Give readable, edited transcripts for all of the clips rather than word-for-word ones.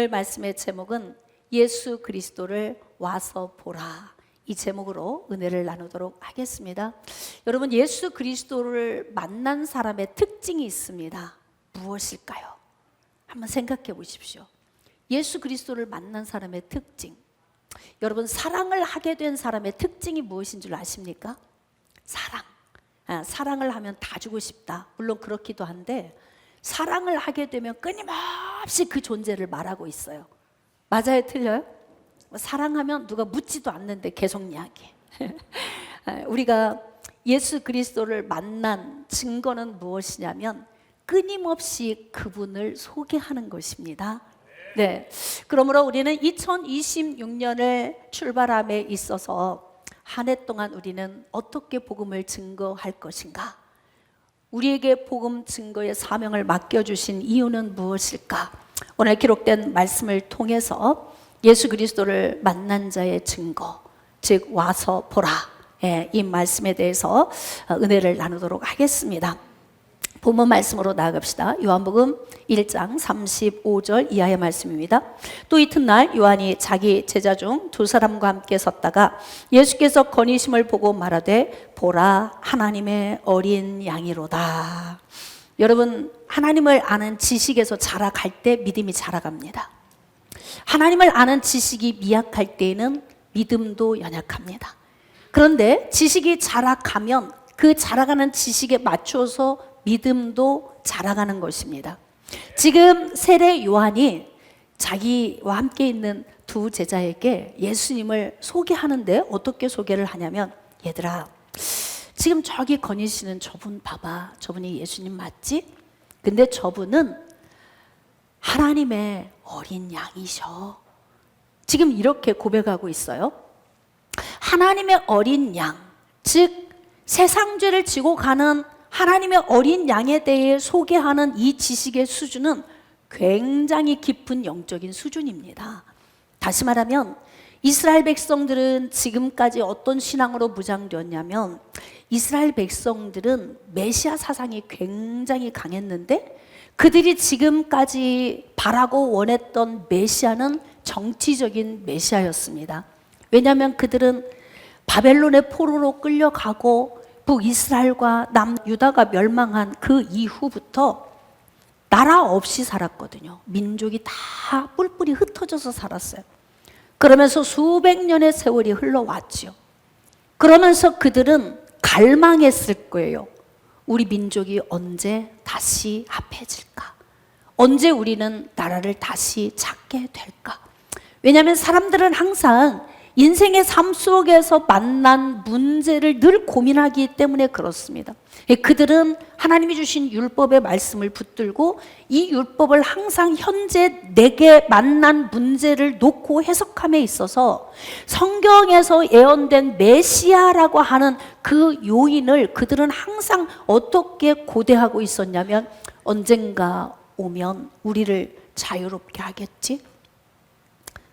오늘 말씀의 제목은 예수 그리스도를 와서 보라, 이 제목으로 은혜를 나누도록 하겠습니다. 여러분, 예수 그리스도를 만난 사람의 특징이 있습니다. 무엇일까요? 한번 생각해 보십시오. 예수 그리스도를 만난 사람의 특징. 여러분, 사랑을 하게 된 사람의 특징이 무엇인 줄 아십니까? 사랑. 사랑을 하면 다 주고 싶다. 물론 그렇기도 한데, 사랑을 하게 되면 끊임없이 그 존재를 말하고 있어요. 맞아요? 틀려요? 사랑하면 누가 묻지도 않는데 계속 이야기. 우리가 예수 그리스도를 만난 증거는 무엇이냐면 끊임없이 그분을 소개하는 것입니다. 네, 그러므로 우리는 2026년을 출발함에 있어서 한 해 동안 우리는 어떻게 복음을 증거할 것인가? 우리에게 복음 증거의 사명을 맡겨주신 이유는 무엇일까? 오늘 기록된 말씀을 통해서 예수 그리스도를 만난 자의 증거, 즉 와서 보라, 이 말씀에 대해서 은혜를 나누도록 하겠습니다. 본문 말씀으로 나아갑시다. 요한복음 1장 35절 이하의 말씀입니다. 또 이튿날 요한이 자기 제자 중 두 사람과 함께 섰다가 예수께서 거니심을 보고 말하되 보라, 하나님의 어린 양이로다. 여러분, 하나님을 아는 지식에서 자라갈 때 믿음이 자라갑니다. 하나님을 아는 지식이 미약할 때에는 믿음도 연약합니다. 그런데 지식이 자라가면 그 자라가는 지식에 맞춰서 믿음도 자라가는 것입니다. 지금 세례 요한이 자기와 함께 있는 두 제자에게 예수님을 소개하는데 어떻게 소개를 하냐면, 얘들아, 지금 저기 거니시는 저분 봐봐. 저분이 예수님 맞지? 근데 저분은 하나님의 어린 양이셔. 지금 이렇게 고백하고 있어요. 하나님의 어린 양, 즉 세상 죄를 지고 가는 하나님의 어린 양에 대해 소개하는 이 지식의 수준은 굉장히 깊은 영적인 수준입니다. 다시 말하면 이스라엘 백성들은 지금까지 어떤 신앙으로 무장되었냐면, 이스라엘 백성들은 메시아 사상이 굉장히 강했는데 그들이 지금까지 바라고 원했던 메시아는 정치적인 메시아였습니다. 왜냐하면 그들은 바벨론의 포로로 끌려가고 북이스라엘과 남유다가 멸망한 그 이후부터 나라 없이 살았거든요. 민족이 다 뿔뿔이 흩어져서 살았어요. 그러면서 수백 년의 세월이 흘러왔죠. 그러면서 그들은 갈망했을 거예요. 우리 민족이 언제 다시 합해질까? 언제 우리는 나라를 다시 찾게 될까? 왜냐하면 사람들은 항상 인생의 삶 속에서 만난 문제를 늘 고민하기 때문에 그렇습니다. 그들은 하나님이 주신 율법의 말씀을 붙들고 이 율법을 항상 현재 내게 만난 문제를 놓고 해석함에 있어서 성경에서 예언된 메시아라고 하는 그 요인을 그들은 항상 어떻게 고대하고 있었냐면, 언젠가 오면 우리를 자유롭게 하겠지?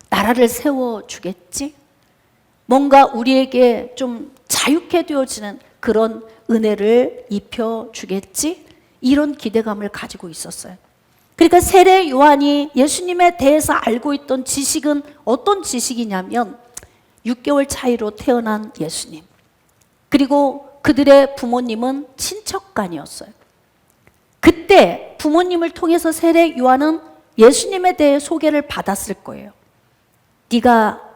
나라를 세워주겠지? 뭔가 우리에게 좀 자유케 되어지는 그런 은혜를 입혀주겠지? 이런 기대감을 가지고 있었어요. 그러니까 세례 요한이 예수님에 대해서 알고 있던 지식은 어떤 지식이냐면 6개월 차이로 태어난 예수님, 그리고 그들의 부모님은 친척간이었어요. 그때 부모님을 통해서 세례 요한은 예수님에 대해 소개를 받았을 거예요. 네가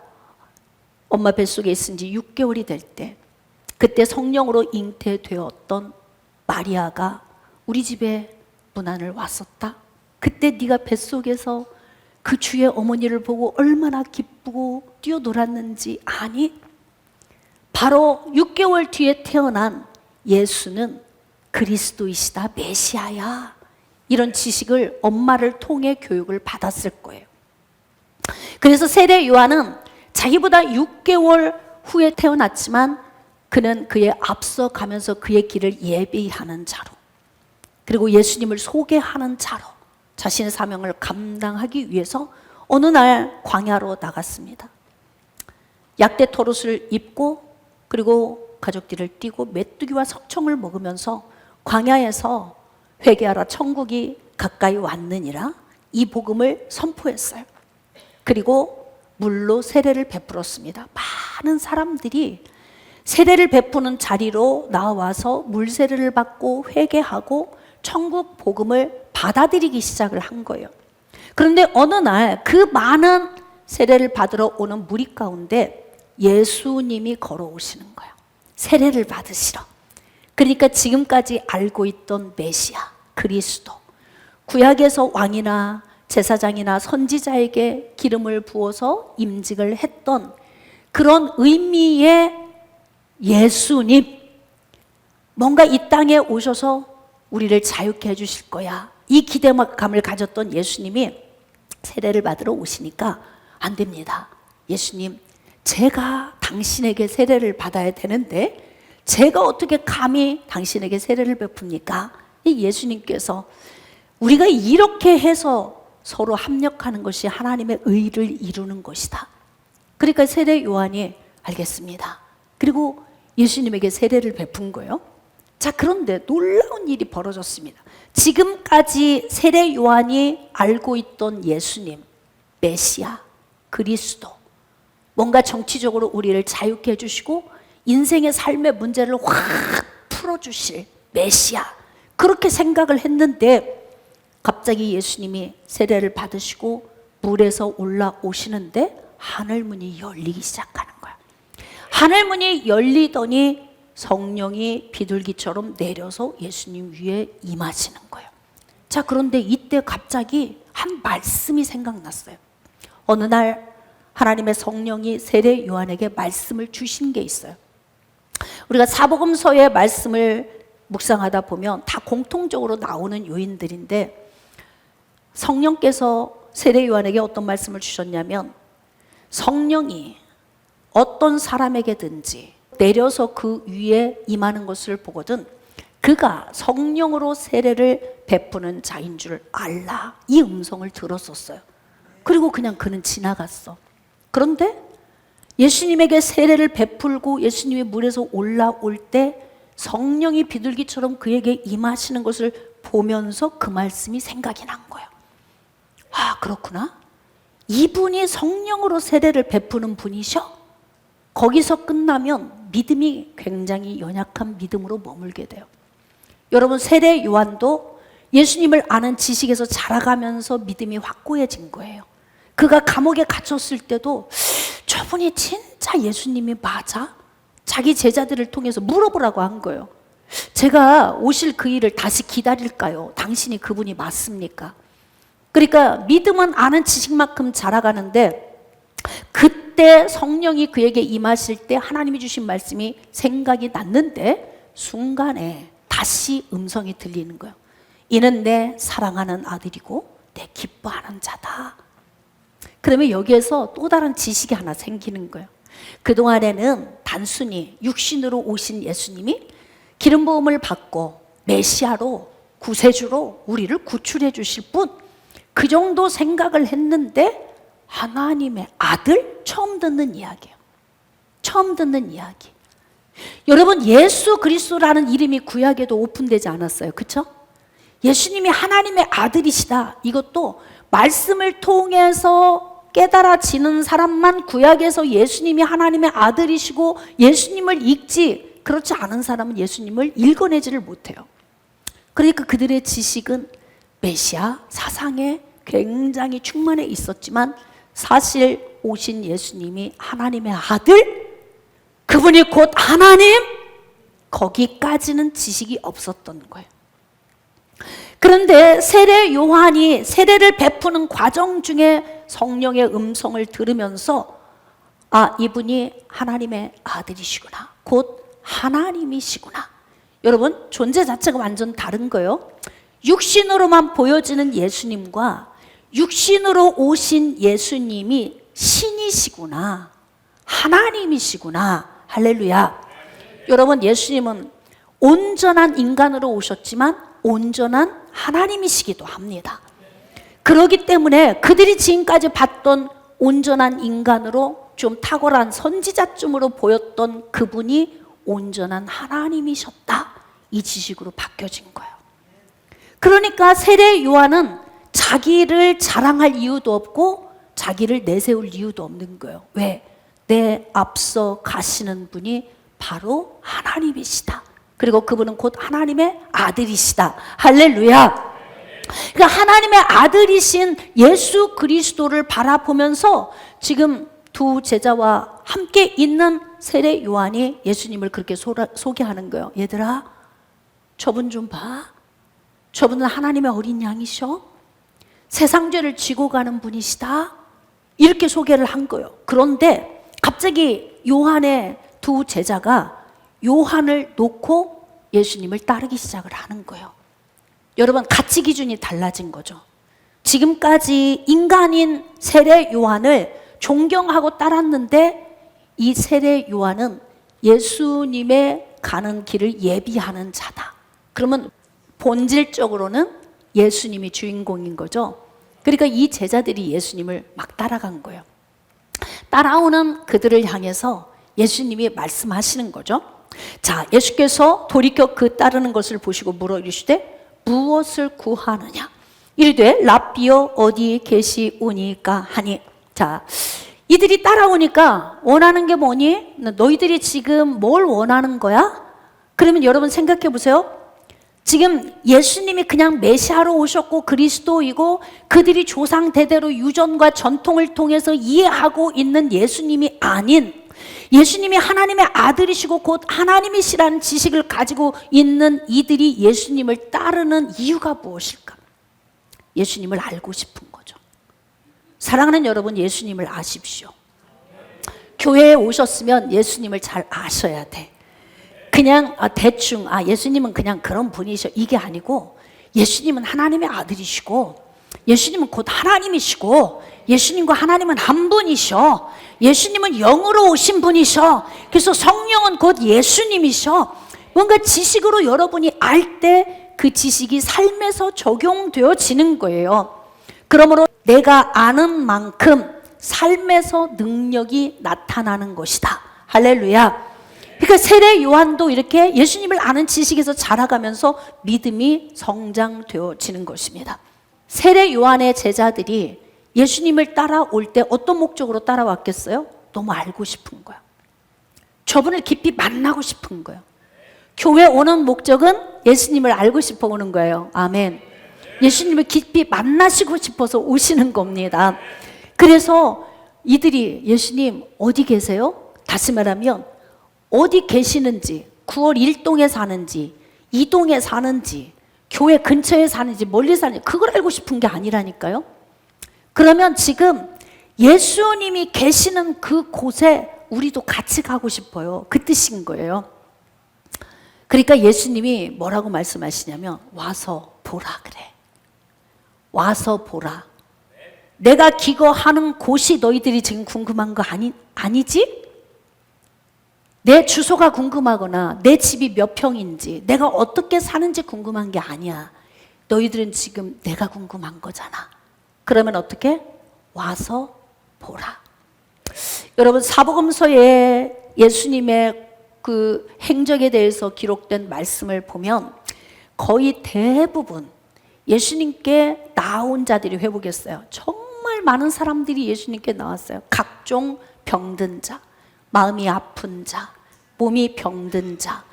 엄마 뱃속에 있은 지 6개월이 될 때, 그때 성령으로 잉태되었던 마리아가 우리 집에 문안을 왔었다. 그때 네가 뱃속에서 그 주의 어머니를 보고 얼마나 기쁘고 뛰어놀았는지 아니? 바로 6개월 뒤에 태어난 예수는 그리스도이시다, 메시아야. 이런 지식을 엄마를 통해 교육을 받았을 거예요. 그래서 세례 요한은 자기보다 6개월 후에 태어났지만 그는 그의 앞서 가면서 그의 길을 예비하는 자로, 그리고 예수님을 소개하는 자로 자신의 사명을 감당하기 위해서 어느 날 광야로 나갔습니다. 약대 털옷을 입고 그리고 가족들을 띠고 메뚜기와 석청을 먹으면서 광야에서 회개하라, 천국이 가까이 왔느니라, 이 복음을 선포했어요. 그리고 물로 세례를 베풀었습니다. 많은 사람들이 세례를 베푸는 자리로 나와서 물 세례를 받고 회개하고 천국 복음을 받아들이기 시작을 한 거예요. 그런데 어느 날 그 많은 세례를 받으러 오는 무리 가운데 예수님이 걸어오시는 거예요. 세례를 받으시러. 그러니까 지금까지 알고 있던 메시아, 그리스도, 구약에서 왕이나 제사장이나 선지자에게 기름을 부어서 임직을 했던 그런 의미의 예수님, 뭔가 이 땅에 오셔서 우리를 자유케 해주실 거야, 이 기대감을 가졌던 예수님이 세례를 받으러 오시니까 안 됩니다. 예수님, 제가 당신에게 세례를 받아야 되는데 제가 어떻게 감히 당신에게 세례를 베풉니까? 이 예수님께서 우리가 이렇게 해서 서로 합력하는 것이 하나님의 의를 이루는 것이다. 그러니까 세례 요한이 알겠습니다. 그리고 예수님에게 세례를 베푼 거예요. 자, 그런데 놀라운 일이 벌어졌습니다. 지금까지 세례 요한이 알고 있던 예수님, 메시아, 그리스도, 뭔가 정치적으로 우리를 자유케 해주시고 인생의 삶의 문제를 확 풀어주실 메시아, 그렇게 생각을 했는데 갑자기 예수님이 세례를 받으시고 물에서 올라오시는데 하늘문이 열리기 시작하는 거야. 하늘문이 열리더니 성령이 비둘기처럼 내려서 예수님 위에 임하시는 거예요. 자, 그런데 이때 갑자기 한 말씀이 생각났어요. 어느 날 하나님의 성령이 세례 요한에게 말씀을 주신 게 있어요. 우리가 사복음서의 말씀을 묵상하다 보면 다 공통적으로 나오는 요인들인데, 성령께서 세례 요한에게 어떤 말씀을 주셨냐면, 성령이 어떤 사람에게든지 내려서 그 위에 임하는 것을 보거든 그가 성령으로 세례를 베푸는 자인 줄 알라, 이 음성을 들었었어요. 그리고 그냥 그는 지나갔어. 그런데 예수님에게 세례를 베풀고 예수님이 물에서 올라올 때 성령이 비둘기처럼 그에게 임하시는 것을 보면서 그 말씀이 생각이 난 거예요. 아, 그렇구나. 이분이 성령으로 세례를 베푸는 분이셔? 거기서 끝나면 믿음이 굉장히 연약한 믿음으로 머물게 돼요. 여러분, 세례 요한도 예수님을 아는 지식에서 자라가면서 믿음이 확고해진 거예요. 그가 감옥에 갇혔을 때도 저분이 진짜 예수님이 맞아? 자기 제자들을 통해서 물어보라고 한 거예요. 제가 오실 그 일을 다시 기다릴까요? 당신이 그분이 맞습니까? 그러니까 믿음은 아는 지식만큼 자라가는데, 그때 성령이 그에게 임하실 때 하나님이 주신 말씀이 생각이 났는데 순간에 다시 음성이 들리는 거예요. 이는 내 사랑하는 아들이고 내 기뻐하는 자다. 그러면 여기에서 또 다른 지식이 하나 생기는 거예요. 그동안에는 단순히 육신으로 오신 예수님이 기름 부음을 받고 메시아로, 구세주로 우리를 구출해 주실 분, 그 정도 생각을 했는데 하나님의 아들? 처음 듣는 이야기예요. 처음 듣는 이야기. 여러분, 예수 그리스도라는 이름이 구약에도 오픈되지 않았어요. 그렇죠? 예수님이 하나님의 아들이시다, 이것도 말씀을 통해서 깨달아지는 사람만 구약에서 예수님이 하나님의 아들이시고 예수님을 읽지, 그렇지 않은 사람은 예수님을 읽어내지를 못해요. 그러니까 그들의 지식은 메시아 사상에 굉장히 충만해 있었지만 사실 오신 예수님이 하나님의 아들, 그분이 곧 하나님, 거기까지는 지식이 없었던 거예요. 그런데 세례 요한이 세례를 베푸는 과정 중에 성령의 음성을 들으면서 아, 이분이 하나님의 아들이시구나, 곧 하나님이시구나. 여러분, 존재 자체가 완전 다른 거예요. 육신으로만 보여지는 예수님과 육신으로 오신 예수님이 신이시구나, 하나님이시구나. 할렐루야. 여러분, 예수님은 온전한 인간으로 오셨지만 온전한 하나님이시기도 합니다. 그렇기 때문에 그들이 지금까지 봤던 온전한 인간으로 좀 탁월한 선지자쯤으로 보였던 그분이 온전한 하나님이셨다, 이 지식으로 바뀌어진 거예요. 그러니까 세례 요한은 자기를 자랑할 이유도 없고 자기를 내세울 이유도 없는 거예요. 왜? 내 앞서 가시는 분이 바로 하나님이시다. 그리고 그분은 곧 하나님의 아들이시다. 할렐루야. 그러니까 하나님의 아들이신 예수 그리스도를 바라보면서 지금 두 제자와 함께 있는 세례 요한이 예수님을 그렇게 소개하는 거예요. 얘들아, 저분 좀 봐. 저분은 하나님의 어린 양이셔. 세상 죄를 지고 가는 분이시다. 이렇게 소개를 한 거예요. 그런데 갑자기 요한의 두 제자가 요한을 놓고 예수님을 따르기 시작을 하는 거예요. 여러분, 가치 기준이 달라진 거죠. 지금까지 인간인 세례 요한을 존경하고 따랐는데 이 세례 요한은 예수님의 가는 길을 예비하는 자다. 그러면 본질적으로는 예수님이 주인공인 거죠. 그러니까 이 제자들이 예수님을 막 따라간 거예요. 따라오는 그들을 향해서 예수님이 말씀하시는 거죠. 자, 예수께서 돌이켜 그 따르는 것을 보시고 물어 이르시되 무엇을 구하느냐? 이르되 랍비여 어디 계시오니까 하니. 자, 이들이 따라오니까 원하는 게 뭐니? 너희들이 지금 뭘 원하는 거야? 그러면 여러분 생각해 보세요. 지금 예수님이 그냥 메시아로 오셨고 그리스도이고 그들이 조상 대대로 유전과 전통을 통해서 이해하고 있는 예수님이 아닌 예수님이 하나님의 아들이시고 곧 하나님이시라는 지식을 가지고 있는 이들이 예수님을 따르는 이유가 무엇일까? 예수님을 알고 싶은 거죠. 사랑하는 여러분, 예수님을 아십시오. 교회에 오셨으면 예수님을 잘 아셔야 돼. 그냥 대충 예수님은 그냥 그런 분이셔 이게 아니고 예수님은 하나님의 아들이시고 예수님은 곧 하나님이시고 예수님과 하나님은 한 분이셔. 예수님은 영으로 오신 분이셔. 그래서 성령은 곧 예수님이셔. 뭔가 지식으로 여러분이 알 때 그 지식이 삶에서 적용되어지는 거예요. 그러므로 내가 아는 만큼 삶에서 능력이 나타나는 것이다. 할렐루야. 그러니까 세례 요한도 이렇게 예수님을 아는 지식에서 자라가면서 믿음이 성장되어지는 것입니다. 세례 요한의 제자들이 예수님을 따라올 때 어떤 목적으로 따라왔겠어요? 너무 알고 싶은 거야. 저분을 깊이 만나고 싶은 거예요. 교회 오는 목적은 예수님을 알고 싶어 오는 거예요. 아멘. 예수님을 깊이 만나시고 싶어서 오시는 겁니다. 그래서 이들이 예수님 어디 계세요? 다시 말하면 어디 계시는지, 9월 1동에 사는지, 2동에 사는지, 교회 근처에 사는지, 멀리 사는지 그걸 알고 싶은 게 아니라니까요. 그러면 지금 예수님이 계시는 그 곳에 우리도 같이 가고 싶어요. 그 뜻인 거예요. 그러니까 예수님이 뭐라고 말씀하시냐면 와서 보라 그래. 와서 보라. 내가 기거하는 곳이 너희들이 지금 궁금한 거 아니지? 내 주소가 궁금하거나 내 집이 몇 평인지 내가 어떻게 사는지 궁금한 게 아니야. 너희들은 지금 내가 궁금한 거잖아. 그러면 어떻게? 와서 보라. 여러분, 사복음서에 예수님의 그 행적에 대해서 기록된 말씀을 보면 거의 대부분 예수님께 나온 자들이 회복했어요. 정말 많은 사람들이 예수님께 나왔어요. 각종 병든 자, 마음이 아픈 자, 몸이 병든 자,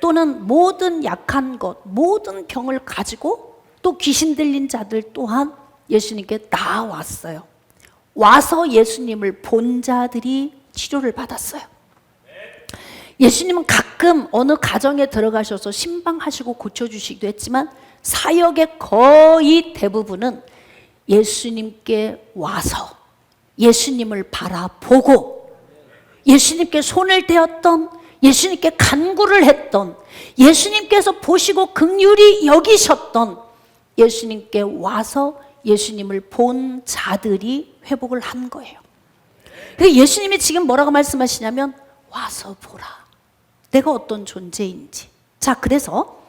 또는 모든 약한 것, 모든 병을 가지고 또 귀신 들린 자들 또한 예수님께 나왔어요. 와서 예수님을 본 자들이 치료를 받았어요. 예수님은 가끔 어느 가정에 들어가셔서 신방하시고 고쳐주시기도 했지만 사역의 거의 대부분은 예수님께 와서 예수님을 바라보고 예수님께 손을 대었던, 예수님께 간구를 했던, 예수님께서 보시고 긍휼히 여기셨던, 예수님께 와서 예수님을 본 자들이 회복을 한 거예요. 그래서 예수님이 지금 뭐라고 말씀하시냐면 와서 보라. 내가 어떤 존재인지. 자, 그래서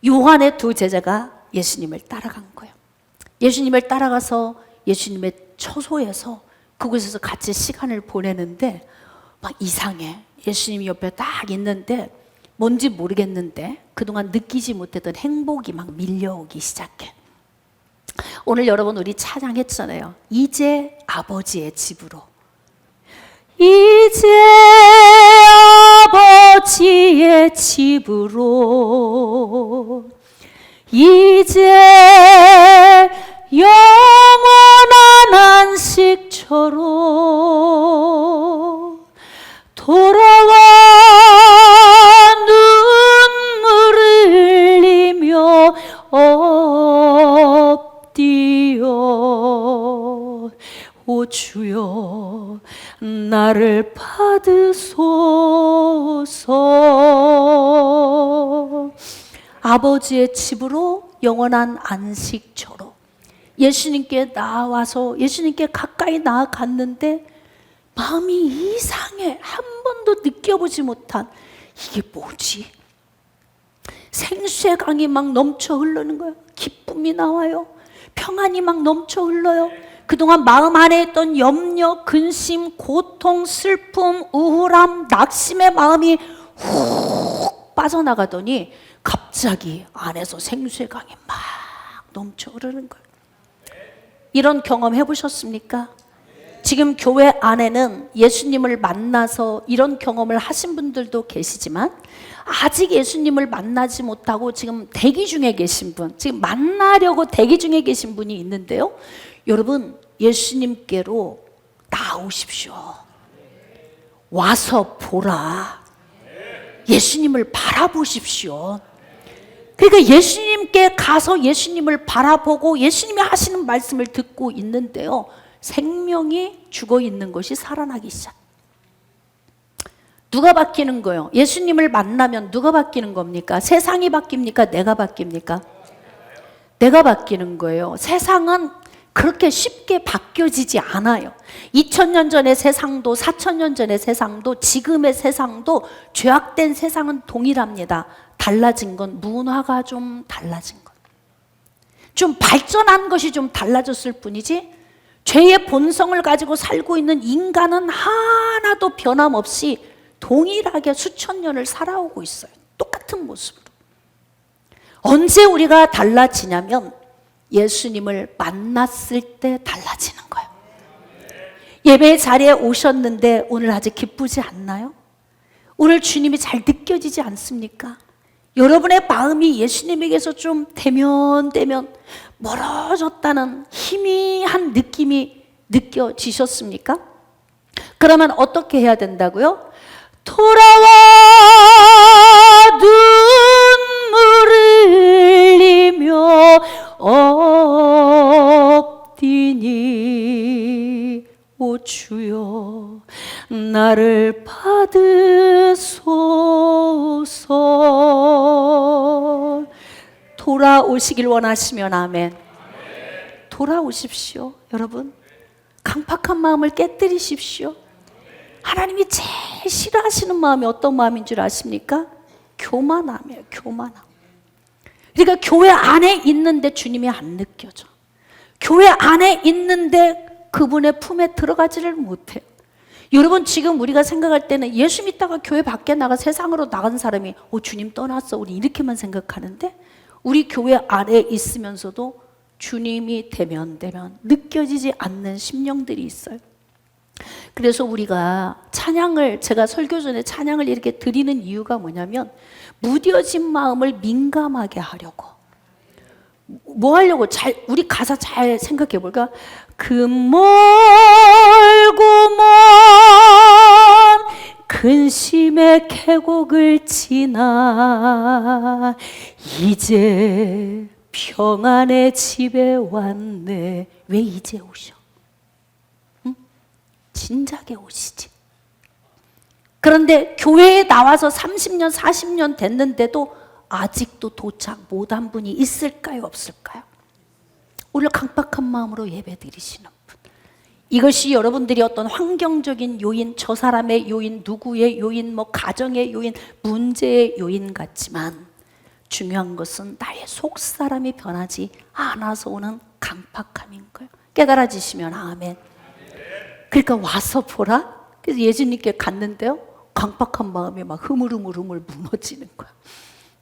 요한의 두 제자가 예수님을 따라간 거예요. 예수님을 따라가서 예수님의 처소에서 그곳에서 같이 시간을 보내는데 막 이상해. 예수님이 옆에 딱 있는데 뭔지 모르겠는데 그동안 느끼지 못했던 행복이 막 밀려오기 시작해. 오늘 여러분 우리 찬양했잖아요. 이제 아버지의 집으로. 이제 아버지의 집으로 이제 영원한 안식처로 돌아와 눈물을 흘리며 엎디어 오 주여 나를 받으소서. 아버지의 집으로 영원한 안식처로 예수님께 나와서 예수님께 가까이 나아갔는데 마음이 이상해. 한 번도 느껴보지 못한 이게 뭐지? 생수의 강이 막 넘쳐 흐르는 거예요. 기쁨이 나와요. 평안이 막 넘쳐 흘러요. 그동안 마음 안에 있던 염려, 근심, 고통, 슬픔, 우울함, 낙심의 마음이 훅 빠져나가더니 갑자기 안에서 생수의 강이 막 넘쳐 흐르는 거예요. 이런 경험 해보셨습니까? 지금 교회 안에는 예수님을 만나서 이런 경험을 하신 분들도 계시지만 아직 예수님을 만나지 못하고 지금 대기 중에 계신 분, 지금 만나려고 대기 중에 계신 분이 있는데요. 여러분, 예수님께로 나오십시오. 와서 보라. 예수님을 바라보십시오. 그러니까 예수님께 가서 예수님을 바라보고 예수님이 하시는 말씀을 듣고 있는데요. 생명이 죽어 있는 것이 살아나기 시작. 누가 바뀌는 거예요? 예수님을 만나면 누가 바뀌는 겁니까? 세상이 바뀝니까? 내가 바뀝니까? 내가 바뀌는 거예요. 세상은 그렇게 쉽게 바뀌어지지 않아요. 2000년 전의 세상도 4000년 전의 세상도 지금의 세상도 죄악된 세상은 동일합니다. 달라진 건 문화가 좀 달라진 것, 좀 발전한 것이 좀 달라졌을 뿐이지 죄의 본성을 가지고 살고 있는 인간은 하나도 변함없이 동일하게 수천 년을 살아오고 있어요. 똑같은 모습으로. 언제 우리가 달라지냐면 예수님을 만났을 때 달라지는 거예요. 예배 자리에 오셨는데 오늘 아직 기쁘지 않나요? 오늘 주님이 잘 느껴지지 않습니까? 여러분의 마음이 예수님에게서 좀 대면대면 멀어졌다는 희미한 느낌이 느껴지셨습니까? 그러면 어떻게 해야 된다고요? 돌아와 눈물을 흘리며 엎디니 오 주여 나를 받으소서. 돌아오시길 원하시면 아멘. 돌아오십시오. 여러분, 강팍한 마음을 깨뜨리십시오. 하나님이 제일 싫어하시는 마음이 어떤 마음인 줄 아십니까? 교만함이에요. 교만함. 그러니까 교회 안에 있는데 주님이 안 느껴져. 교회 안에 있는데 그분의 품에 들어가지를 못해요. 여러분, 지금 우리가 생각할 때는 예수 믿다가 교회 밖에 나가 세상으로 나간 사람이 주님 떠났어, 우리 이렇게만 생각하는데 우리 교회 안에 있으면서도 주님이 대면대면 느껴지지 않는 심령들이 있어요. 그래서 우리가 찬양을, 제가 설교 전에 찬양을 이렇게 드리는 이유가 뭐냐면 무뎌진 마음을 민감하게 하려고. 뭐 하려고? 우리 가사 잘 생각해 볼까? 그 멀고 먼 근심의 계곡을 지나 이제 평안의 집에 왔네. 왜 이제 오셔? 응? 진작에 오시지. 그런데 교회에 나와서 30년, 40년 됐는데도 아직도 도착 못한 분이 있을까요? 없을까요? 오늘 강박한 마음으로 예배 드리시는 분. 이것이 여러분들이 어떤 환경적인 요인, 저 사람의 요인, 누구의 요인, 뭐 가정의 요인, 문제의 요인 같지만 중요한 것은 나의 속사람이 변하지 않아서 오는 강박함인 거예요. 깨달아지시면 아멘. 그러니까 와서 보라. 그래서 예수님께 갔는데요, 강박한 마음이 막 흐물흐물 무너지는 거야.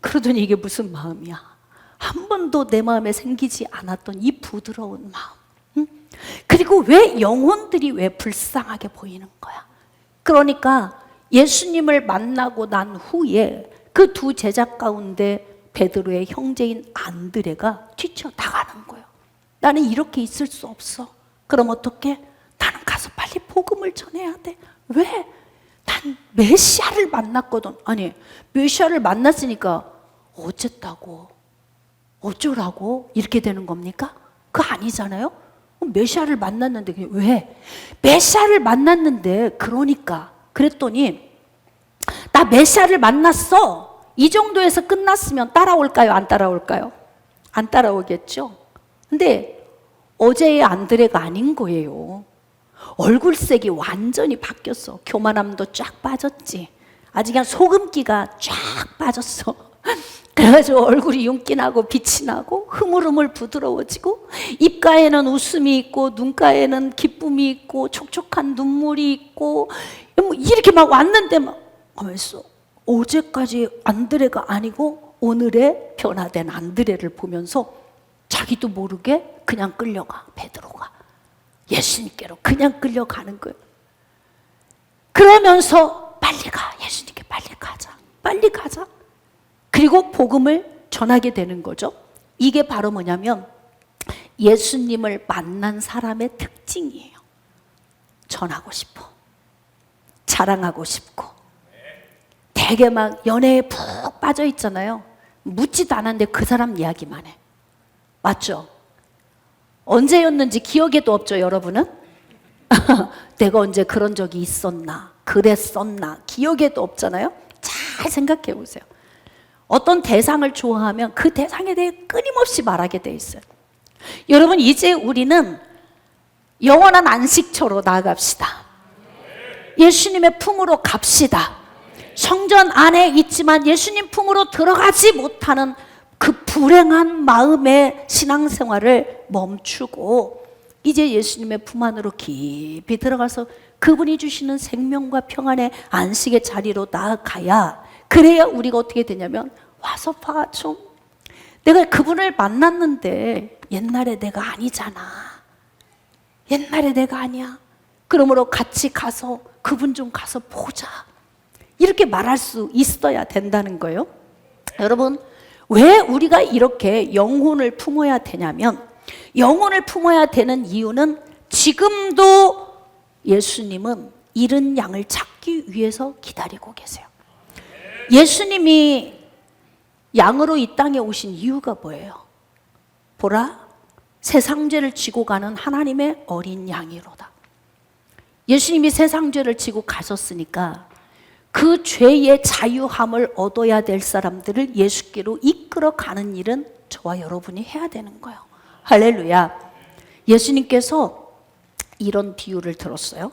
그러더니 이게 무슨 마음이야? 한 번도 내 마음에 생기지 않았던 이 부드러운 마음. 그리고 왜 영혼들이 왜 불쌍하게 보이는 거야? 그러니까 예수님을 만나고 난 후에 그 두 제자 가운데 베드로의 형제인 안드레가 뛰쳐나가는 거예요. 나는 이렇게 있을 수 없어. 그럼 어떻게? 나는 가서 빨리 복음을 전해야 돼. 왜? 난 메시아를 만났거든. 아니, 메시아를 만났으니까 어쨌다고? 어쩌라고? 이렇게 되는 겁니까? 그거 아니잖아요? 메시아를 만났는데 왜? 메시아를 만났는데 그러니까 그랬더니 나 메시아를 만났어. 이 정도에서 끝났으면 따라올까요? 안 따라올까요? 안 따라오겠죠? 근데 어제의 안드레가 아닌 거예요. 얼굴색이 완전히 바뀌었어. 교만함도 쫙 빠졌지. 아주 그냥 소금기가 쫙 빠졌어. 그래가지고 얼굴이 윤기 나고 빛이 나고 흐물흐물 부드러워지고 입가에는 웃음이 있고 눈가에는 기쁨이 있고 촉촉한 눈물이 있고 뭐 이렇게 막 왔는데 막 하면서 어제까지 안드레가 아니고 오늘의 변화된 안드레를 보면서 자기도 모르게 그냥 끌려가. 베드로가 예수님께로 그냥 끌려가는 거예요. 그러면서 빨리 가. 예수님께 빨리 가자. 빨리 가자. 그리고 복음을 전하게 되는 거죠. 이게 바로 뭐냐면 예수님을 만난 사람의 특징이에요. 전하고 싶어. 자랑하고 싶고. 되게 막 연애에 푹 빠져 있잖아요. 묻지도 않았는데 그 사람 이야기만 해. 맞죠? 언제였는지 기억에도 없죠, 여러분은? 내가 언제 그런 적이 있었나, 그랬었나, 기억에도 없잖아요? 잘 생각해 보세요. 어떤 대상을 좋아하면 그 대상에 대해 끊임없이 말하게 돼 있어요. 여러분, 이제 우리는 영원한 안식처로 나아갑시다. 예수님의 품으로 갑시다. 성전 안에 있지만 예수님 품으로 들어가지 못하는 그 불행한 마음의 신앙생활을 멈추고 이제 예수님의 품 안으로 깊이 들어가서 그분이 주시는 생명과 평안의 안식의 자리로 나아가야, 그래야 우리가 어떻게 되냐면 와서 봐 좀. 내가 그분을 만났는데 옛날에 내가 아니잖아. 옛날에 내가 아니야. 그러므로 같이 가서 그분 좀 가서 보자. 이렇게 말할 수 있어야 된다는 거예요. 여러분, 왜 우리가 이렇게 영혼을 품어야 되냐면, 영혼을 품어야 되는 이유는 지금도 예수님은 잃은 양을 찾기 위해서 기다리고 계세요. 예수님이 양으로 이 땅에 오신 이유가 뭐예요? 보라, 세상 죄를 지고 가는 하나님의 어린 양이로다. 예수님이 세상 죄를 지고 가셨으니까 그 죄의 자유함을 얻어야 될 사람들을 예수께로 이끌어 가는 일은 저와 여러분이 해야 되는 거예요. 할렐루야. 예수님께서 이런 비유를 들었어요.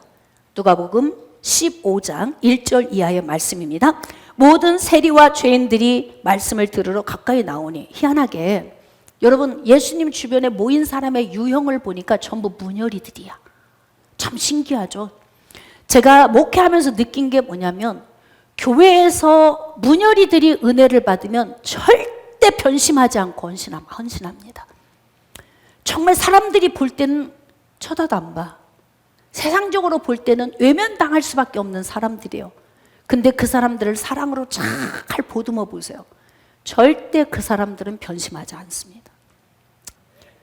누가복음 15장 1절 이하의 말씀입니다. 모든 세리와 죄인들이 말씀을 들으러 가까이 나오니, 희한하게 여러분, 예수님 주변에 모인 사람의 유형을 보니까 전부 문혈이들이야. 참 신기하죠. 제가 목회하면서 느낀 게 뭐냐면, 교회에서 문혈이들이 은혜를 받으면 절대 변심하지 않고 헌신합니다. 정말 사람들이 볼 때는 쳐다도 안 봐. 세상적으로 볼 때는 외면당할 수밖에 없는 사람들이에요. 근데 그 사람들을 사랑으로 잘 보듬어 보세요. 절대 그 사람들은 변심하지 않습니다.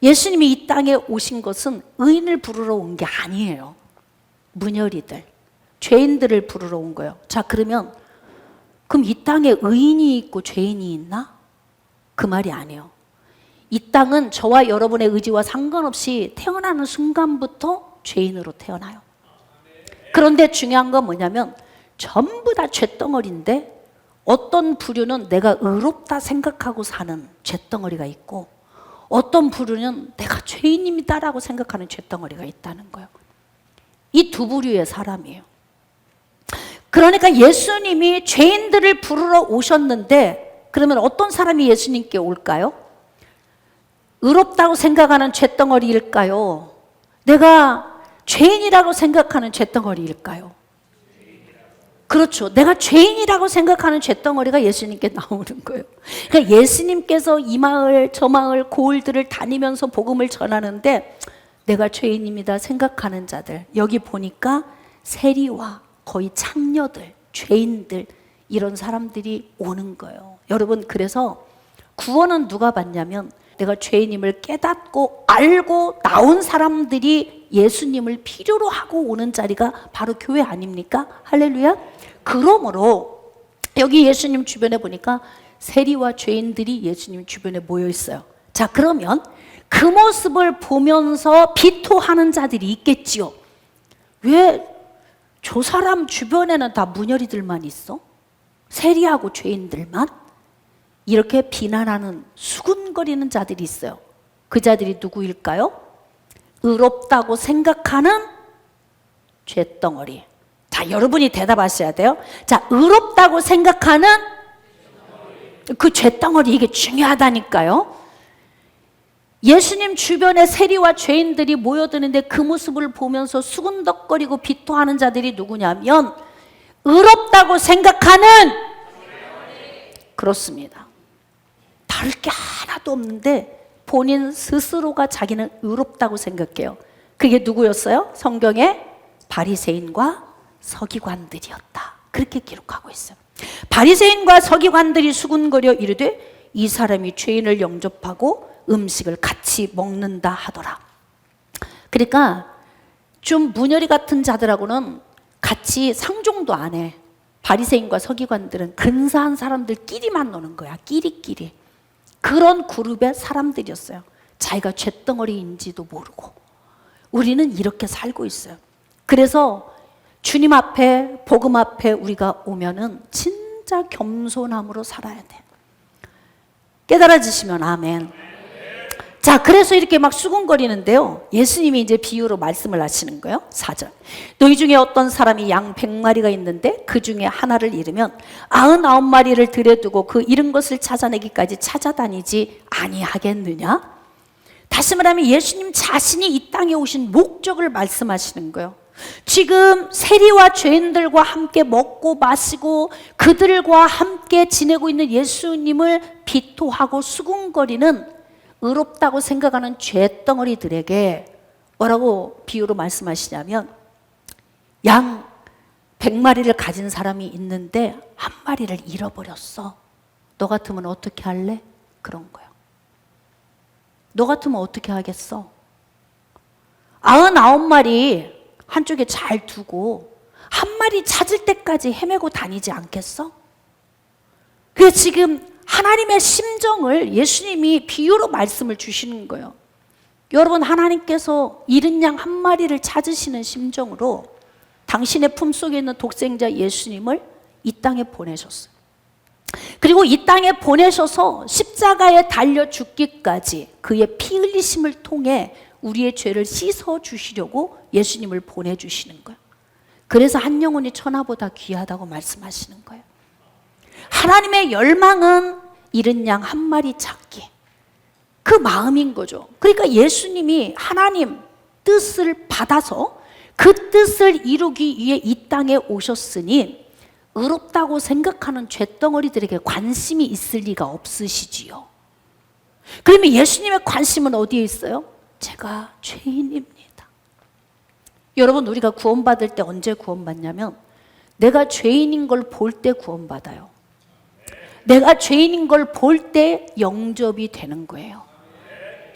예수님이 이 땅에 오신 것은 의인을 부르러 온 게 아니에요. 문혈이들, 죄인들을 부르러 온 거예요. 자, 그러면 이 땅에 의인이 있고 죄인이 있나? 그 말이 아니에요. 이 땅은 저와 여러분의 의지와 상관없이 태어나는 순간부터 죄인으로 태어나요. 그런데 중요한 건 뭐냐면 전부 다 죄덩어리인데, 어떤 부류는 내가 의롭다 생각하고 사는 죄덩어리가 있고, 어떤 부류는 내가 죄인입니다라고 생각하는 죄덩어리가 있다는 거예요. 이 두 부류의 사람이에요. 그러니까 예수님이 죄인들을 부르러 오셨는데, 그러면 어떤 사람이 예수님께 올까요? 의롭다고 생각하는 죄덩어리일까요? 내가 죄인이라고 생각하는 죄덩어리일까요? 그렇죠. 내가 죄인이라고 생각하는 쇳덩어리가 예수님께 나오는 거예요. 그러니까 예수님께서 이 마을 저 마을 고을들을 다니면서 복음을 전하는데 내가 죄인입니다 생각하는 자들, 여기 보니까 세리와 거의 창녀들, 죄인들, 이런 사람들이 오는 거예요. 여러분, 그래서 구원은 누가 받냐면 내가 죄인임을 깨닫고 알고 나온 사람들이 예수님을 필요로 하고 오는 자리가 바로 교회 아닙니까? 할렐루야. 그러므로 여기 예수님 주변에 보니까 세리와 죄인들이 예수님 주변에 모여 있어요. 자, 그러면 그 모습을 보면서 비토하는 자들이 있겠지요. 왜 저 사람 주변에는 다 문열이들만 있어? 세리하고 죄인들만? 이렇게 비난하는 수군거리는 자들이 있어요. 그 자들이 누구일까요? 의롭다고 생각하는 쇳덩어리. 자, 여러분이 대답하셔야 돼요. 자, 의롭다고 생각하는 그 쇳덩어리, 이게 중요하다니까요. 예수님 주변에 세리와 죄인들이 모여드는데 그 모습을 보면서 수군덕거리고 비토하는 자들이 누구냐면 의롭다고 생각하는, 그렇습니다. 다를 게 하나도 없는데 본인 스스로가 자기는 의롭다고 생각해요. 그게 누구였어요? 성경에 바리새인과 서기관들이었다, 그렇게 기록하고 있어요. 바리새인과 서기관들이 수군거려 이르되 이 사람이 죄인을 영접하고 음식을 같이 먹는다 하더라. 그러니까 좀 문열이 같은 자들하고는 같이 상종도 안 해. 바리새인과 서기관들은 근사한 사람들끼리만 노는 거야. 끼리끼리. 그런 그룹의 사람들이었어요. 자기가 쇳덩어리인지도 모르고. 우리는 이렇게 살고 있어요. 그래서 주님 앞에, 복음 앞에 우리가 오면은 진짜 겸손함으로 살아야 돼. 깨달아지시면 아멘. 자, 그래서 이렇게 막 수군거리는데요, 예수님이 이제 비유로 말씀을 하시는 거예요. 4절. 너희 중에 어떤 사람이 양 100마리가 있는데 그 중에 하나를 잃으면 99마리를 들여두고 그 잃은 것을 찾아내기까지 찾아다니지 아니하겠느냐? 다시 말하면 예수님 자신이 이 땅에 오신 목적을 말씀하시는 거예요. 지금 세리와 죄인들과 함께 먹고 마시고 그들과 함께 지내고 있는 예수님을 비토하고 수군거리는 의롭다고 생각하는 쇳덩어리들에게 뭐라고 비유로 말씀하시냐면, 양 100마리를 가진 사람이 있는데 한 마리를 잃어버렸어. 너 같으면 어떻게 할래? 그런 거예요. 너 같으면 어떻게 하겠어? 99마리 한쪽에 잘 두고 한 마리 찾을 때까지 헤매고 다니지 않겠어? 그래서 지금 하나님의 심정을 예수님이 비유로 말씀을 주시는 거예요. 여러분, 하나님께서 잃은 양 한 마리를 찾으시는 심정으로 당신의 품속에 있는 독생자 예수님을 이 땅에 보내셨어요. 그리고 이 땅에 보내셔서 십자가에 달려 죽기까지 그의 피 흘리심을 통해 우리의 죄를 씻어 주시려고 예수님을 보내주시는 거예요. 그래서 한 영혼이 천하보다 귀하다고 말씀하시는 거예요. 하나님의 열망은 잃은 양 한 마리 찾기, 그 마음인 거죠. 그러니까 예수님이 하나님 뜻을 받아서 그 뜻을 이루기 위해 이 땅에 오셨으니 의롭다고 생각하는 쇳덩어리들에게 관심이 있을 리가 없으시지요. 그러면 예수님의 관심은 어디에 있어요? 제가 죄인입니다. 여러분, 우리가 구원받을 때 언제 구원받냐면 내가 죄인인 걸 볼 때 구원받아요. 내가 죄인인 걸 볼 때 영접이 되는 거예요.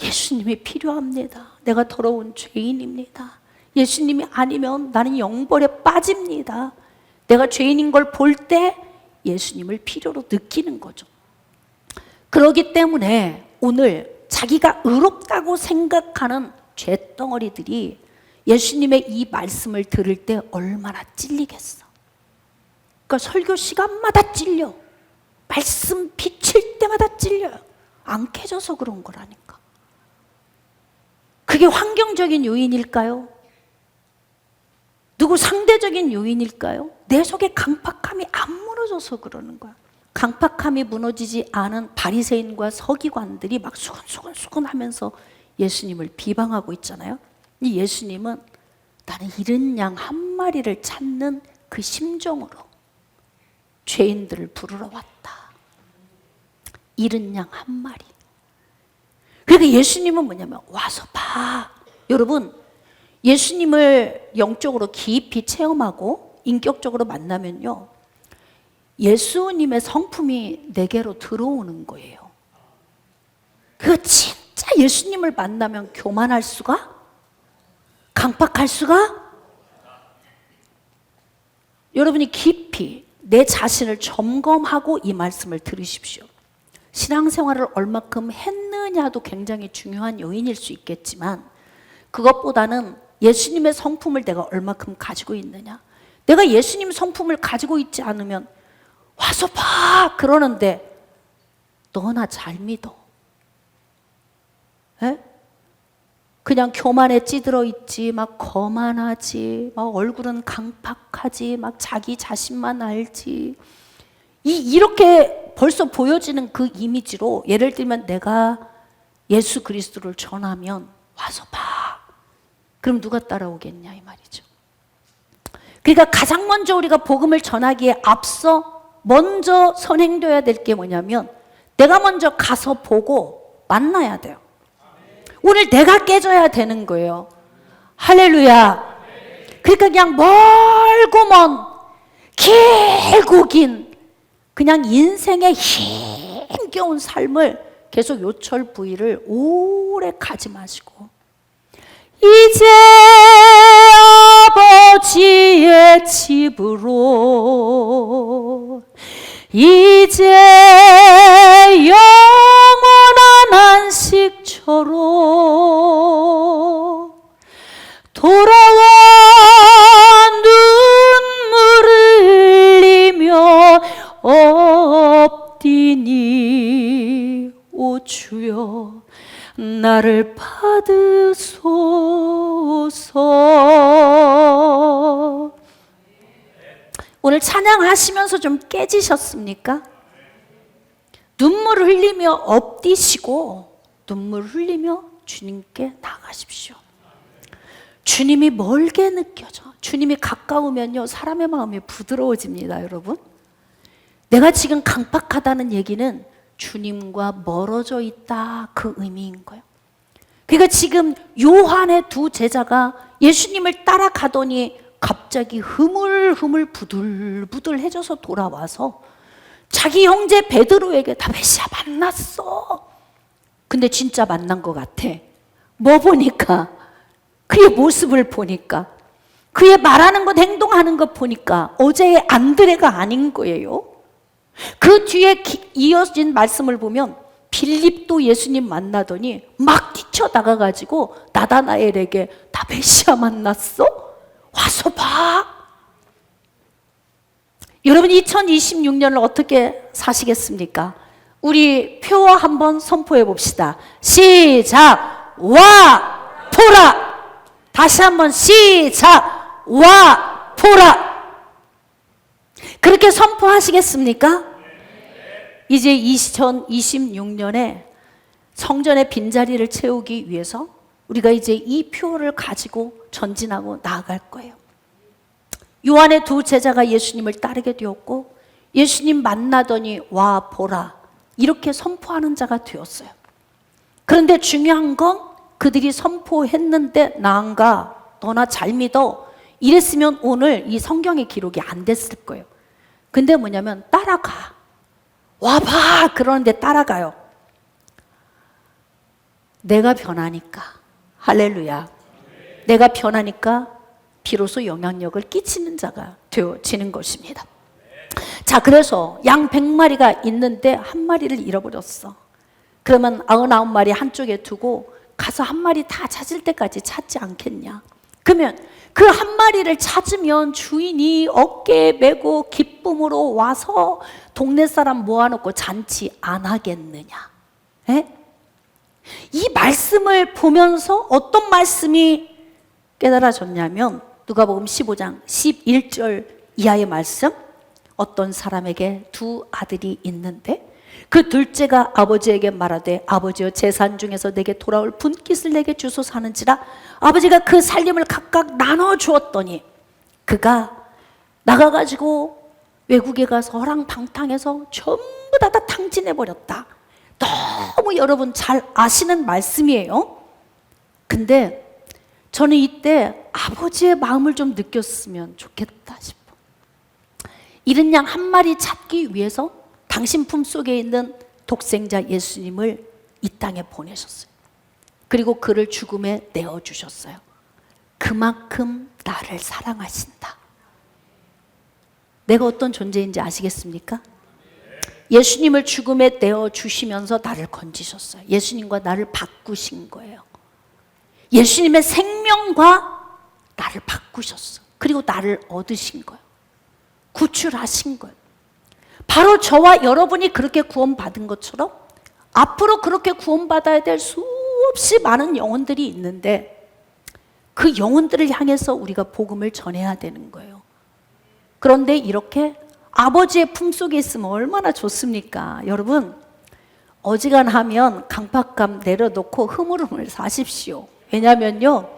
예수님이 필요합니다. 내가 더러운 죄인입니다. 예수님이 아니면 나는 영벌에 빠집니다. 내가 죄인인 걸 볼 때 예수님을 필요로 느끼는 거죠. 그렇기 때문에 오늘 자기가 의롭다고 생각하는 쇳덩어리들이 예수님의 이 말씀을 들을 때 얼마나 찔리겠어. 그러니까 설교 시간마다 찔려. 말씀 비칠 때마다 찔려요. 안 깨져서 그런 거라니까. 그게 환경적인 요인일까요? 누구 상대적인 요인일까요? 내 속에 강팍함이 안 무너져서 그러는 거야. 강팍함이 무너지지 않은 바리새인과 서기관들이 막 수근수근 하면서 예수님을 비방하고 있잖아요. 이 예수님은 나는 잃은 양 한 마리를 찾는 그 심정으로 죄인들을 부르러 왔다. 잃은 양 한 마리. 그러니까 예수님은 뭐냐면 와서 봐. 여러분, 예수님을 영적으로 깊이 체험하고 인격적으로 만나면요, 예수님의 성품이 내게로 들어오는 거예요. 그 진짜 예수님을 만나면 교만할 수가? 강박할 수가? 여러분이 깊이 내 자신을 점검하고 이 말씀을 들으십시오. 신앙생활을 얼마큼 했느냐도 굉장히 중요한 요인일 수 있겠지만 그것보다는 예수님의 성품을 내가 얼마큼 가지고 있느냐. 내가 예수님 성품을 가지고 있지 않으면 와서 봐 그러는데 너나 잘 믿어. 에? 그냥 교만에 찌들어 있지, 막 거만하지, 막 얼굴은 강팍하지, 막 자기 자신만 알지. 이렇게 벌써 보여지는 그 이미지로 예를 들면 내가 예수 그리스도를 전하면 와서 봐. 그럼 누가 따라오겠냐 이 말이죠. 그러니까 가장 먼저 우리가 복음을 전하기에 앞서 먼저 선행되어야 될 게 뭐냐면 내가 먼저 가서 보고 만나야 돼요. 오늘 내가 깨져야 되는 거예요. 할렐루야. 그러니까 그냥 멀고 먼 길고 긴 그냥 인생의 힘겨운 삶을 계속 요철 부위를 오래 가지 마시고 이제 아버지의 집으로 이제 영원한 안식처로 돌아와 눈물을 흘리며 엎디니 오 주여 나를 받으소서. 오늘 찬양하시면서 좀 깨지셨습니까? 눈물을 흘리며 엎디시고 눈물을 흘리며 주님께 나가십시오. 주님이 멀게 느껴져. 주님이 가까우면요 사람의 마음이 부드러워집니다. 여러분, 내가 지금 강팍하다는 얘기는 주님과 멀어져 있다 그 의미인 거예요. 그러니까 지금 요한의 두 제자가 예수님을 따라가더니 갑자기 흐물흐물 부들부들해져서 돌아와서 자기 형제 베드로에게 다 메시아 만났어. 근데 진짜 만난 것 같아. 뭐 보니까? 그의 모습을 보니까, 그의 말하는 것 행동하는 것 보니까 어제의 안드레가 아닌 거예요. 그 뒤에 이어진 말씀을 보면 빌립도 예수님 만나더니 막 뛰쳐나가가지고 나다나엘에게 다 메시아 만났어? 와서 봐. 여러분 2026년을 어떻게 사시겠습니까? 우리 표어 한번 선포해 봅시다. 시작. 와 보라. 다시 한번 시작. 와 보라. 그렇게 선포하시겠습니까? 이제 2026년에 성전의 빈자리를 채우기 위해서 우리가 이제 이 표를 가지고 전진하고 나아갈 거예요. 요한의 두 제자가 예수님을 따르게 되었고 예수님 만나더니 와 보라 이렇게 선포하는 자가 되었어요. 그런데 중요한 건 그들이 선포했는데 나은가 너나 잘 믿어 이랬으면 오늘 이 성경의 기록이 안 됐을 거예요. 근데 뭐냐면 따라가. 와봐 그러는데 따라가요. 내가 변하니까. 할렐루야. 내가 변하니까 비로소 영향력을 끼치는 자가 되어지는 것입니다. 자, 그래서 양 100마리가 있는데 한 마리를 잃어버렸어. 그러면 99마리 한쪽에 두고 가서 한 마리 다 찾을 때까지 찾지 않겠냐? 그러면 그 한 마리를 찾으면 주인이 어깨에 메고 기쁨으로 와서 동네 사람 모아놓고 잔치 안 하겠느냐? 에? 이 말씀을 보면서 어떤 말씀이 깨달아졌냐면 누가복음 15장 11절 이하의 말씀. 어떤 사람에게 두 아들이 있는데 그 둘째가 아버지에게 말하되 아버지여 재산 중에서 내게 돌아올 분깃을 내게 주소서 하는지라 아버지가 그 살림을 각각 나눠 주었더니 그가 나가가지고 외국에 가서 허랑방탕해서 전부 다 탕진해버렸다. 너무 여러분 잘 아시는 말씀이에요. 근데 저는 이때 아버지의 마음을 좀 느꼈으면 좋겠다 싶어. 이른 양 한 마리 찾기 위해서 당신 품속에 있는 독생자 예수님을 이 땅에 보내셨어요. 그리고 그를 죽음에 내어주셨어요. 그만큼 나를 사랑하신다. 내가 어떤 존재인지 아시겠습니까? 예수님을 죽음에 내어주시면서 나를 건지셨어요. 예수님과 나를 바꾸신 거예요. 예수님의 생명과 나를 바꾸셨어. 그리고 나를 얻으신 거예요. 구출하신 거예요. 바로 저와 여러분이 그렇게 구원받은 것처럼 앞으로 그렇게 구원받아야 될 수없이 많은 영혼들이 있는데 그 영혼들을 향해서 우리가 복음을 전해야 되는 거예요. 그런데 이렇게 아버지의 품속에 있으면 얼마나 좋습니까? 여러분, 어지간하면 강팍감 내려놓고 흐물흐물 사십시오. 왜냐면요,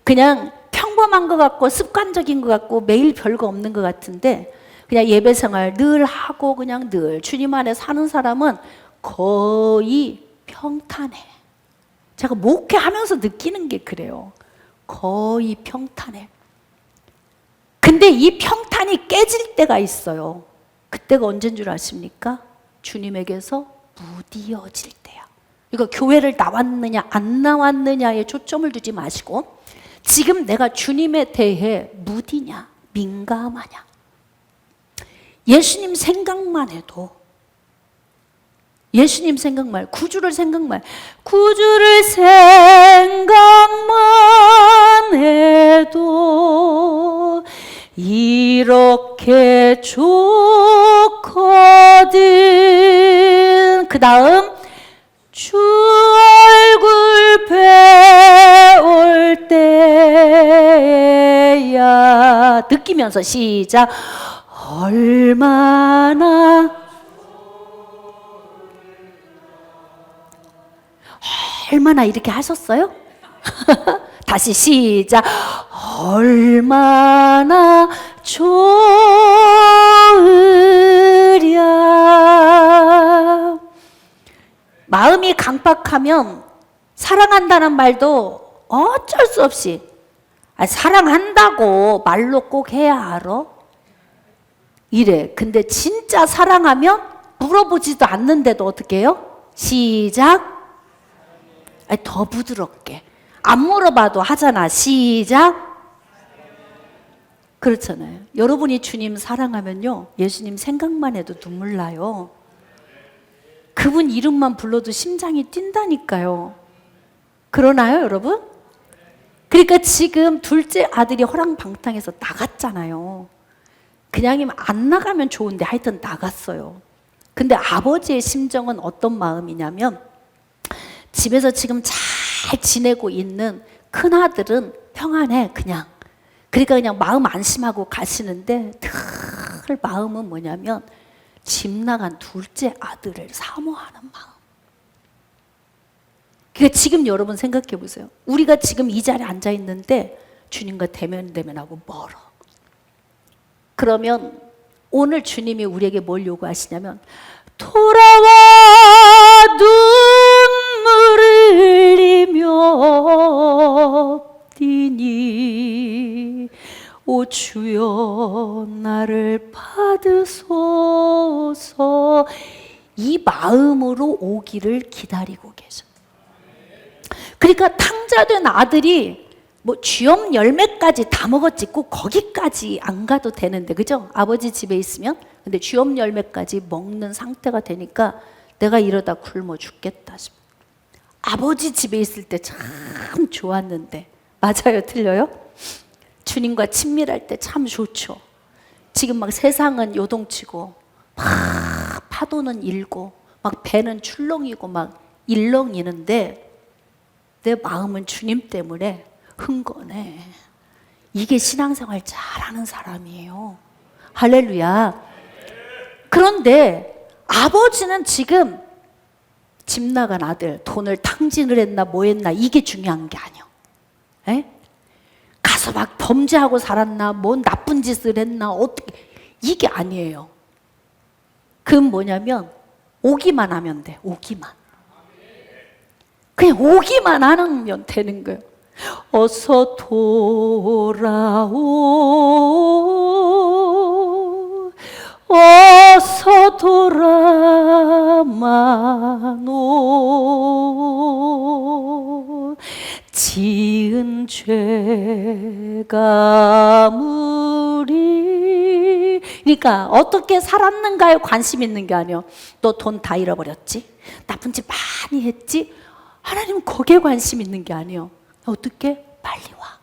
그냥 평범한 것 같고 습관적인 것 같고 매일 별거 없는 것 같은데 그냥 예배 생활 늘 하고 그냥 늘 주님 안에 사는 사람은 거의 평탄해. 제가 목회하면서 느끼는 게 그래요. 거의 평탄해. 근데 이 평탄이 깨질 때가 있어요. 그때가 언제인 줄 아십니까? 주님에게서 무디어질 때야. 이거 교회를 나왔느냐 안 나왔느냐에 초점을 두지 마시고 지금 내가 주님에 대해 무디냐 민감하냐. 예수님 생각만 해도 예수님 생각만, 구주를 생각만, 구주를 생각만 해도 이렇게 좋거든. 그 다음 주 얼굴 배울 때야 느끼면서 시작. 얼마나 이렇게 하셨어요? 다시 시작. 얼마나 좋으랴. 마음이 강박하면 사랑한다는 말도 어쩔 수 없이 사랑한다고 말로 꼭 해야 알아? 이래. 근데 진짜 사랑하면 물어보지도 않는데도 어떻게 해요? 시작. 더 부드럽게. 안 물어봐도 하잖아. 시작. 그렇잖아요. 여러분이 주님 사랑하면요, 예수님 생각만 해도 눈물 나요. 그분 이름만 불러도 심장이 뛴다니까요. 그러나요, 여러분? 그러니까 지금 둘째 아들이 허랑방탕해서 나갔잖아요. 그냥이면 안 나가면 좋은데 하여튼 나갔어요. 근데 아버지의 심정은 어떤 마음이냐면 집에서 지금 잘 지내고 있는 큰아들은 평안해 그냥. 그러니까 그냥 마음 안심하고 가시는데 늘 마음은 뭐냐면 집 나간 둘째 아들을 사모하는 마음. 그러니까 지금 여러분 생각해 보세요. 우리가 지금 이 자리에 앉아 있는데 주님과 대면하고 멀어. 그러면 오늘 주님이 우리에게 뭘 요구하시냐면 돌아와 눈물을 흘리며 뛰니 오 주여 나를 받으소서. 이 마음으로 오기를 기다리고 계셔. 그러니까 탕자된 아들이 뭐 쥐엄 열매까지 다 먹었지 꼭 거기까지 안 가도 되는데, 그죠? 아버지 집에 있으면. 근데 쥐엄 열매까지 먹는 상태가 되니까 내가 이러다 굶어 죽겠다 싶어. 아버지 집에 있을 때 참 좋았는데. 맞아요? 틀려요? 주님과 친밀할 때 참 좋죠. 지금 막 세상은 요동치고 막 파도는 일고 막 배는 출렁이고 막 일렁이는데 내 마음은 주님 때문에 흥건해. 이게 신앙생활 잘하는 사람이에요. 할렐루야. 그런데 아버지는 지금 집 나간 아들, 돈을 탕진을 했나 뭐 했나 이게 중요한 게 아니야. 에? 가서 막 범죄하고 살았나 뭔 나쁜 짓을 했나 어떻게, 이게 아니에요. 그건 뭐냐면 오기만 하면 돼. 오기만. 그냥 오기만 하면 되는 거예요. 어서 돌아오, 어서 돌아마노. 지은 죄가 무리. 그러니까 어떻게 살았는가에 관심 있는 게 아니에요. 너 돈 다 잃어버렸지? 나쁜 짓 많이 했지? 하나님은 거기에 관심 있는 게 아니에요. 어떻게? 빨리 와.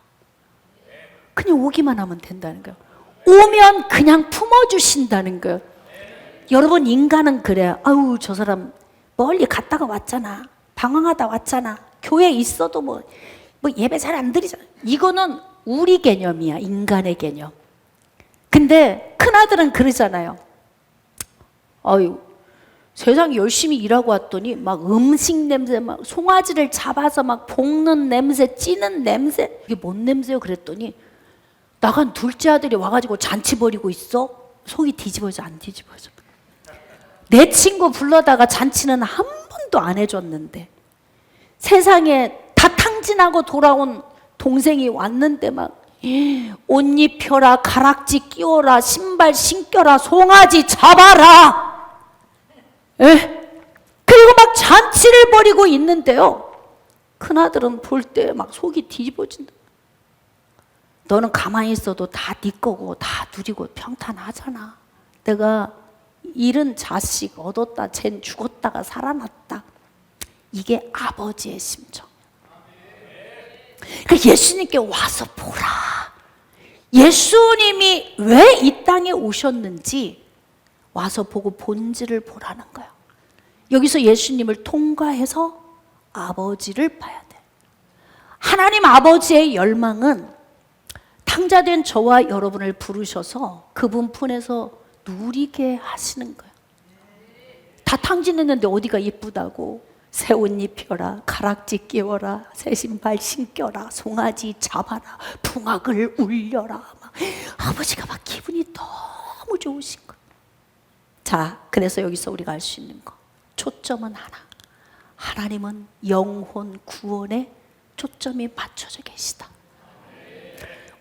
그냥 오기만 하면 된다는 거예요. 오면 그냥 품어주신다는 거예요. 여러분, 인간은 그래요. 아우, 저 사람 멀리 갔다가 왔잖아. 방황하다 왔잖아. 교회에 있어도 뭐 예배 잘 안 드리잖아. 이거는 우리 개념이야. 인간의 개념. 근데 큰아들은 그러잖아요. 아유, 세상 열심히 일하고 왔더니 막 음식 냄새, 막 송아지를 잡아서 막 볶는 냄새, 찌는 냄새. 이게 뭔 냄새요? 그랬더니 나간 둘째 아들이 와가지고 잔치 벌이고 있어. 속이 뒤집어져 안 뒤집어져. 내 친구 불러다가 잔치는 한 번도 안 해줬는데 세상에 다 탕진하고 돌아온 동생이 왔는데 막 옷 입혀라, 가락지 끼워라, 신발 신겨라, 송아지 잡아라. 에? 그리고 막 잔치를 벌이고 있는데요. 큰아들은 볼 때 막 속이 뒤집어진다. 너는 가만히 있어도 다 네 거고 다 누리고 평탄하잖아. 내가 잃은 자식 얻었다, 쟨 죽었다가 살아났다. 이게 아버지의 심정. 그러니까 예수님께 와서 보라. 예수님이 왜 이 땅에 오셨는지 와서 보고 본질을 보라는 거예요. 여기서 예수님을 통과해서 아버지를 봐야 돼. 하나님 아버지의 열망은 탕자된 저와 여러분을 부르셔서 그분 품에서 누리게 하시는 거예요. 다 탕진했는데 어디가 이쁘다고. 새 옷 입혀라, 가락지 끼워라, 새 신발 신겨라, 송아지 잡아라, 풍악을 울려라. 막. 아버지가 막 기분이 너무 좋으신 거예요. 자, 그래서 여기서 우리가 알 수 있는 거, 초점은 하나. 하나님은 영혼 구원에 초점이 맞춰져 계시다.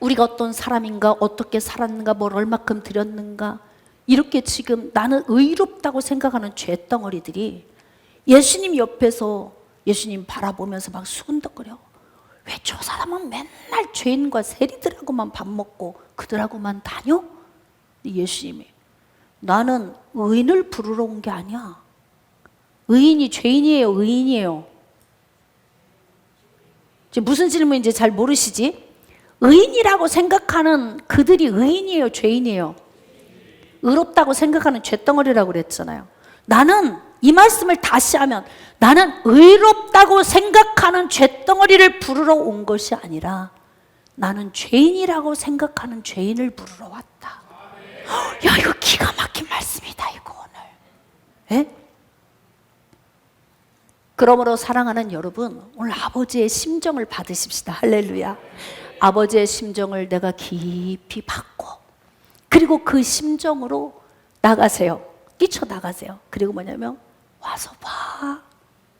우리가 어떤 사람인가, 어떻게 살았는가, 뭘 얼마큼 드렸는가, 이렇게 지금 나는 의롭다고 생각하는 죄덩어리들이 예수님 옆에서 예수님 바라보면서 막 수근덕거려. 왜 저 사람은 맨날 죄인과 세리들하고만 밥 먹고 그들하고만 다녀? 예수님이, 나는 의인을 부르러 온 게 아니야. 의인이 죄인이에요, 의인이에요? 지금 무슨 질문인지 잘 모르시지? 의인이라고 생각하는 그들이 의인이에요, 죄인이에요? 의롭다고 생각하는 죄덩어리라고 그랬잖아요. 나는 이 말씀을 다시 하면, 나는 의롭다고 생각하는 죄덩어리를 부르러 온 것이 아니라 나는 죄인이라고 생각하는 죄인을 부르러 왔다. 야, 이거 기가 막힌 말씀이다, 이거 오늘. 에? 그러므로 사랑하는 여러분, 오늘 아버지의 심정을 받으십시다. 할렐루야. 아버지의 심정을 내가 깊이 받고, 그리고 그 심정으로 나가세요. 뛰쳐나가세요. 그리고 뭐냐면 와서 봐.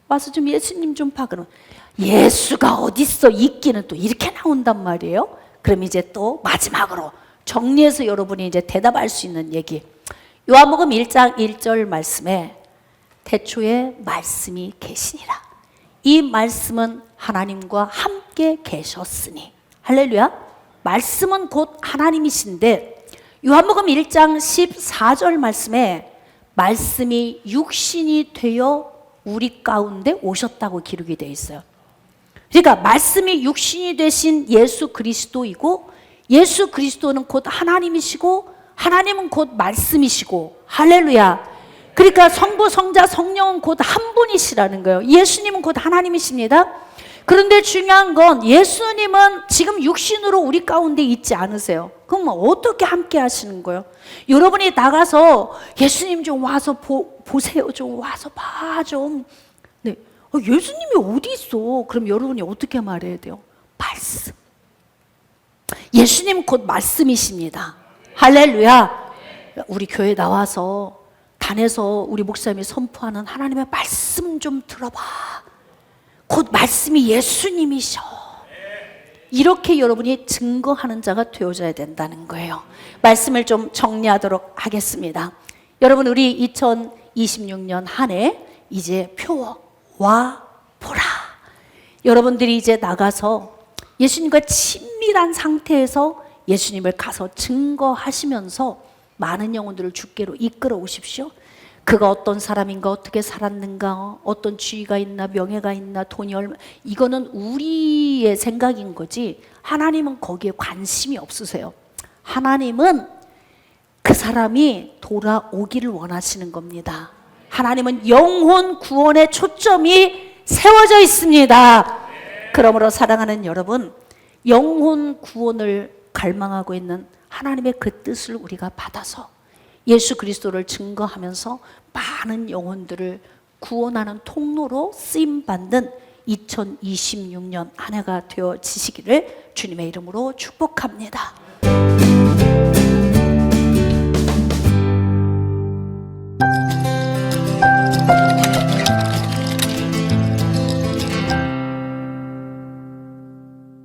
와서 좀 예수님 좀 봐. 그러면 예수가 어딨어? 있기는 또 이렇게 나온단 말이에요. 그럼 이제 또 마지막으로 정리해서 여러분이 이제 대답할 수 있는 얘기. 요한복음 1장 1절 말씀에 태초에 말씀이 계시니라. 이 말씀은 하나님과 함께 계셨으니. 할렐루야. 말씀은 곧 하나님이신데 요한복음 1장 14절 말씀에 말씀이 육신이 되어 우리 가운데 오셨다고 기록이 되어 있어요. 그러니까 말씀이 육신이 되신 예수 그리스도이고, 예수 그리스도는 곧 하나님이시고, 하나님은 곧 말씀이시고. 할렐루야. 그러니까 성부, 성자, 성령은 곧 한 분이시라는 거예요. 예수님은 곧 하나님이십니다. 그런데 중요한 건 예수님은 지금 육신으로 우리 가운데 있지 않으세요. 그럼 어떻게 함께 하시는 거예요? 여러분이 나가서 예수님 좀 와서 보세요. 좀 와서 봐 좀. 네. 예수님이 어디 있어? 그럼 여러분이 어떻게 말해야 돼요? 말씀. 예수님 곧 말씀이십니다. 할렐루야. 우리 교회 나와서 단에서 우리 목사님이 선포하는 하나님의 말씀 좀 들어봐. 곧 말씀이 예수님이셔. 이렇게 여러분이 증거하는 자가 되어져야 된다는 거예요. 말씀을 좀 정리하도록 하겠습니다. 여러분, 우리 2026년 한 해 이제 표와 보라. 여러분들이 이제 나가서 예수님과 친밀한 상태에서 예수님을 가서 증거하시면서 많은 영혼들을 주께로 이끌어 오십시오. 그가 어떤 사람인가, 어떻게 살았는가, 어떤 지위가 있나, 명예가 있나, 돈이 얼마, 이거는 우리의 생각인 거지 하나님은 거기에 관심이 없으세요. 하나님은 그 사람이 돌아오기를 원하시는 겁니다. 하나님은 영혼 구원의 초점이 세워져 있습니다. 그러므로 사랑하는 여러분, 영혼 구원을 갈망하고 있는 하나님의 그 뜻을 우리가 받아서 예수 그리스도를 증거하면서 많은 영혼들을 구원하는 통로로 쓰임받는 2026년 한 해가 되어지시기를 주님의 이름으로 축복합니다.